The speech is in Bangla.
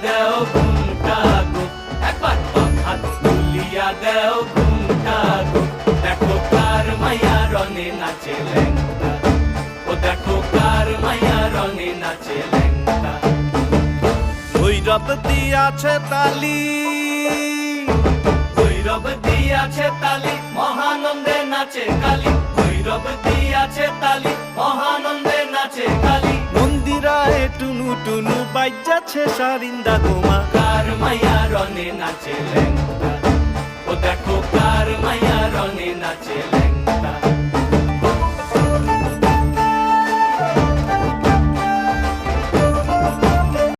দেও ঘুমটা গো, একবার বাম হাত তুলিয়া দেও ঘুমটা গো। দেখো কার মায়া রনে নাচে ল্যাংটা, ও দেখো কার মায়া রনে নাচে ল্যাংটা। ভৈরব দিয়াছে তালি, ভৈরব দিয়াছে তালি, মহানন্দে নাচে কালী। ভৈরব দিয়াছে তালি, মহানন্দে নাচে কালী। মন্দিরায় টুনু টুনু বাজ্যাছে সারিন্দা গোমা। কার মায়া রনে নাচে ল্যাংটা, ও দেখো কার মায়া রনে নাচে ল্যাংটা।